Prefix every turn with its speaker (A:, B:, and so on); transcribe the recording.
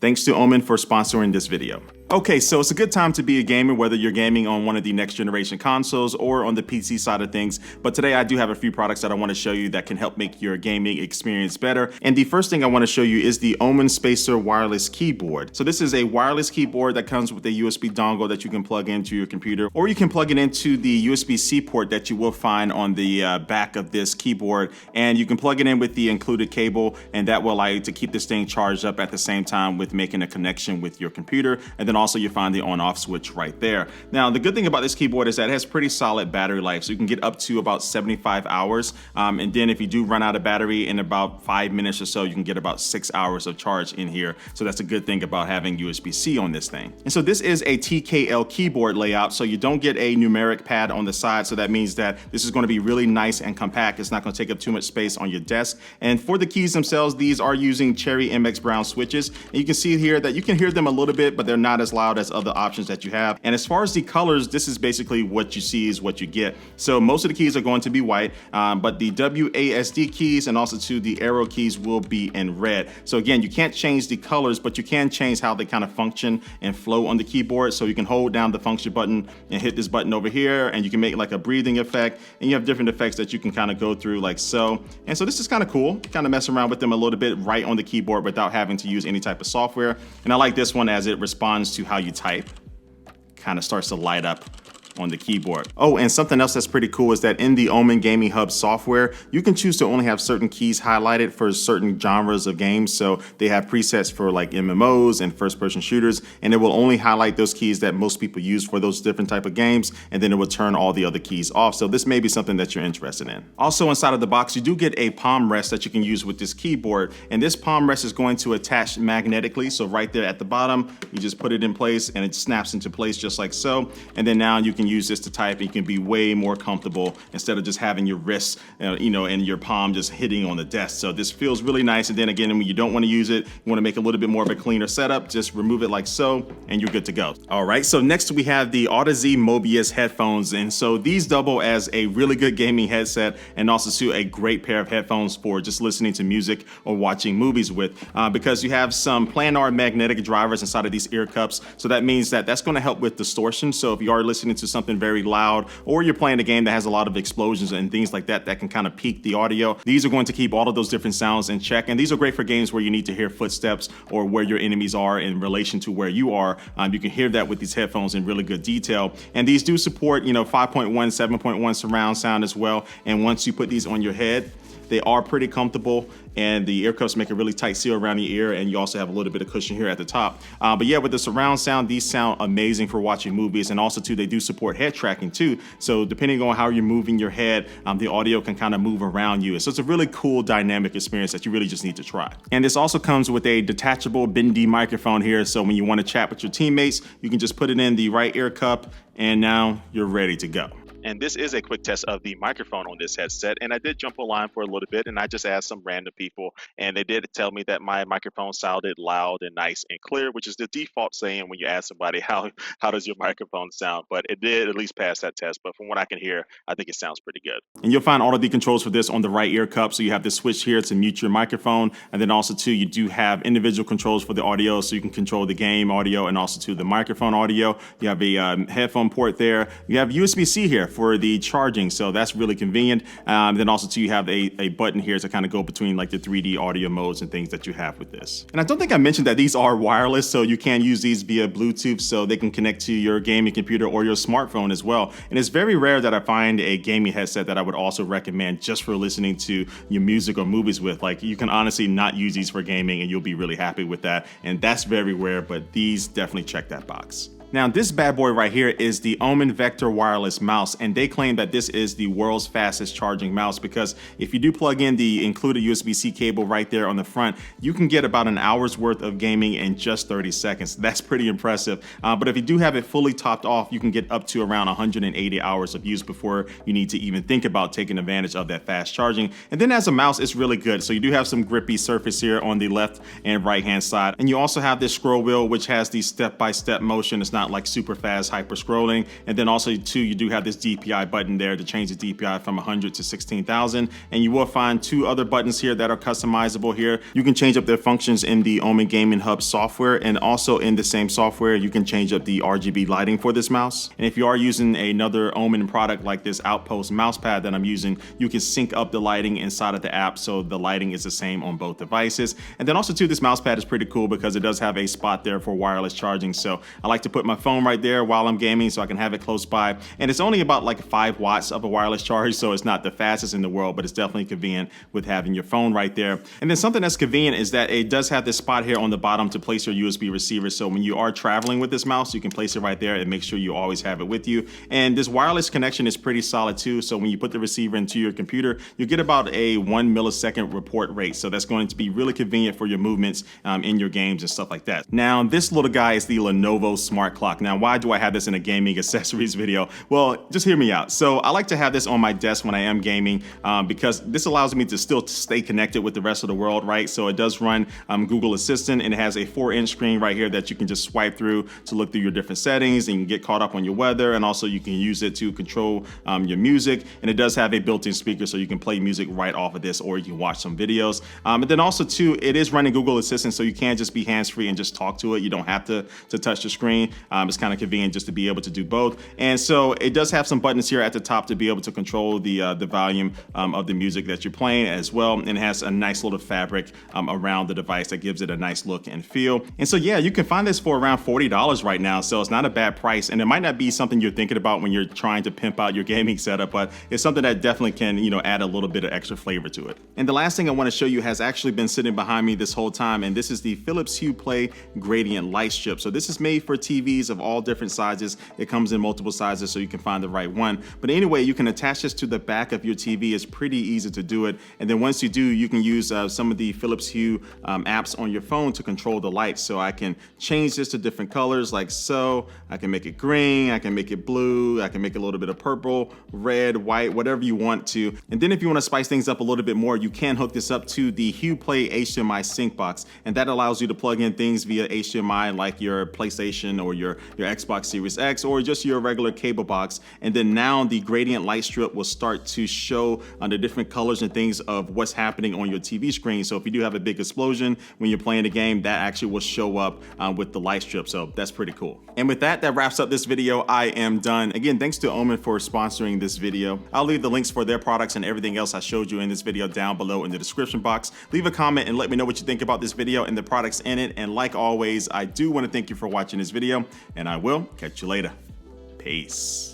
A: Thanks to Omen for sponsoring this video. Okay, so it's a good time to be a gamer, whether you're gaming on one of the next generation consoles or on the PC side of things. But today I do have a few products that I want to show you that can help make your gaming experience better. And the first thing I want to show you is the Omen Spacer wireless keyboard. So this is a wireless keyboard that comes with a USB dongle that you can plug into your computer, or you can plug it into the USB-C port that you will find on the back of this keyboard. And you can plug it in with the included cable, and that will allow you to keep this thing charged up at the same time with making a connection with your computer. And then also you find the on-off switch right there. Now, the good thing about this keyboard is that it has pretty solid battery life, so you can get up to about 75 hours. And then if you do run out of battery in about 5 minutes or so, you can get about 6 hours of charge in here. So that's a good thing about having USB-C on this thing. And so this is a TKL keyboard layout, so you don't get a numeric pad on the side. So that means that this is going to be really nice and compact. It's not going to take up too much space on your desk. And for the keys themselves, these are using Cherry MX Brown switches. And you can see here that you can hear them a little bit, but they're not as loud as other options that you have. And as far as the colors, this is basically what you see is what you get. So most of the keys are going to be white, but the WASD keys and also the arrow keys will be in red. So again, you can't change the colors, but you can change how they kind of function and flow on the keyboard. So you can hold down the function button and hit this button over here, and you can make like a breathing effect, and you have different effects that you can kind of go through like so. And so this is kind of cool, kind of mess around with them a little bit right on the keyboard without having to use any type of software. And I like this one as it responds to how you type. Kind of starts to light up on the keyboard. Oh, and something else that's pretty cool is that in the Omen Gaming Hub software, you can choose to only have certain keys highlighted for certain genres of games. So they have presets for like MMOs and first-person shooters, and it will only highlight those keys that most people use for those different type of games, and then it will turn all the other keys off. So this may be something that you're interested in. Also inside of the box, you do get a palm rest that you can use with this keyboard, and this palm rest is going to attach magnetically. So right there at the bottom, you just put it in place and it snaps into place just like so. And then now you can use this to type. You can be way more comfortable instead of just having your wrists, and your palm just hitting on the desk. So this feels really nice. And then again, when you don't want to use it, you want to make a little bit more of a cleaner setup, just remove it like so, and you're good to go. All right, so next we have the AutoZ Mobius headphones. And so these double as a really good gaming headset and also a great pair of headphones for just listening to music or watching movies with, because you have some planar magnetic drivers inside of these ear cups. So that means that that's going to help with distortion. So if you are listening to something very loud, or you're playing a game that has a lot of explosions and things like that that can kind of peak the audio, these are going to keep all of those different sounds in check. And these are great for games where you need to hear footsteps or where your enemies are in relation to where you are. You can hear that with these headphones in really good detail. And these do support 5.1, 7.1 surround sound as well. And once you put these on your head, they are pretty comfortable, and the ear cuffs make a really tight seal around the ear, and you also have a little bit of cushion here at the top. But yeah, with the surround sound, these sound amazing for watching movies, and also they do support head tracking too. So depending on how you're moving your head, the audio can kind of move around you. So it's a really cool dynamic experience that you really just need to try. And this also comes with a detachable bendy microphone here. So when you want to chat with your teammates, you can just put it in the right ear cup, and now you're ready to go. And this is a quick test of the microphone on this headset. And I did jump online for a little bit, and I just asked some random people, and they did tell me that my microphone sounded loud and nice and clear, which is the default saying when you ask somebody how does your microphone sound. But it did at least pass that test. But from what I can hear, I think it sounds pretty good. And you'll find all of the controls for this on the right ear cup. So you have this switch here to mute your microphone, and then also you do have individual controls for the audio, so you can control the game audio and also the microphone audio. You have a headphone port there. You have USB-C here for the charging, so that's really convenient. Then also you have a button here to kind of go between like the 3D audio modes and things that you have with this. And I don't think I mentioned that these are wireless, so you can use these via Bluetooth, so they can connect to your gaming computer or your smartphone as well. And it's very rare that I find a gaming headset that I would also recommend just for listening to your music or movies with. Like, you can honestly not use these for gaming and you'll be really happy with that. And that's very rare, but these definitely check that box. Now, this bad boy right here is the Omen Vector wireless mouse, and they claim that this is the world's fastest charging mouse, because if you do plug in the included USB-C cable right there on the front, you can get about an hour's worth of gaming in just 30 seconds. That's pretty impressive. But if you do have it fully topped off, you can get up to around 180 hours of use before you need to even think about taking advantage of that fast charging. And then as a mouse, it's really good. So you do have some grippy surface here on the left and right hand side. And you also have this scroll wheel, which has the step-by-step motion. It's not like super fast hyper scrolling. And then also too, you do have this DPI button there to change the DPI from 100 to 16,000. And you will find 2 other buttons here that are customizable here. You can change up their functions in the Omen Gaming Hub software, and also in the same software, you can change up the RGB lighting for this mouse. And if you are using another Omen product like this Outpost mouse pad that I'm using, you can sync up the lighting inside of the app so the lighting is the same on both devices. And then also too, this mouse pad is pretty cool because it does have a spot there for wireless charging. So I like to put my phone right there while I'm gaming so I can have it close by. And it's only about like 5 watts of a wireless charge, so it's not the fastest in the world, but it's definitely convenient with having your phone right there. And then something that's convenient is that it does have this spot here on the bottom to place your USB receiver. So when you are traveling with this mouse, you can place it right there and make sure you always have it with you. And this wireless connection is pretty solid too. So when you put the receiver into your computer, you get about a 1 millisecond report rate. So that's going to be really convenient for your movements in your games and stuff like that. Now, this little guy is the Lenovo smart clock. Now, why do I have this in a gaming accessories video? Well, just hear me out. So I like to have this on my desk when I am gaming because this allows me to still stay connected with the rest of the world, right? So it does run Google Assistant, and it has a 4-inch screen right here that you can just swipe through to look through your different settings, and you can get caught up on your weather, and also you can use it to control your music. And it does have a built-in speaker, so you can play music right off of this, or you can watch some videos. And then also too, it is running Google Assistant, so you can just be hands-free and just talk to it. You don't have to touch the screen. It's kind of convenient just to be able to do both. And so it does have some buttons here at the top to be able to control the volume of the music that you're playing as well. And it has a nice little fabric around the device that gives it a nice look and feel. And so yeah, you can find this for around $40 right now, so it's not a bad price. And it might not be something you're thinking about when you're trying to pimp out your gaming setup, but it's something that definitely can, add a little bit of extra flavor to it. And the last thing I want to show you has actually been sitting behind me this whole time, and this is the Philips Hue Play Gradient Light Strip. So this is made for TVs of all different sizes. It comes in multiple sizes, so you can find the right one. But anyway, you can attach this to the back of your TV. It's pretty easy to do it. And then once you do, you can use some of the Philips Hue apps on your phone to control the light. So I can change this to different colors like so. I can make it green, I can make it blue, I can make it a little bit of purple, red, white, whatever you want to. And then if you want to spice things up a little bit more, you can hook this up to the Hue Play HDMI sync box. And that allows you to plug in things via HDMI like your PlayStation or your Xbox Series X or just your regular cable box. And then now the gradient light strip will start to show the different colors and things of what's happening on your TV screen. So if you do have a big explosion when you're playing a game, that actually will show up with the light strip. So that's pretty cool. And with that wraps up this video. I am done. Again, thanks to Omen for sponsoring this video. I'll leave the links for their products and everything else I showed you in this video down below in the description box. Leave a comment and let me know what you think about this video and the products in it. And like always, I do want to thank you for watching this video, and I will catch you later. Peace.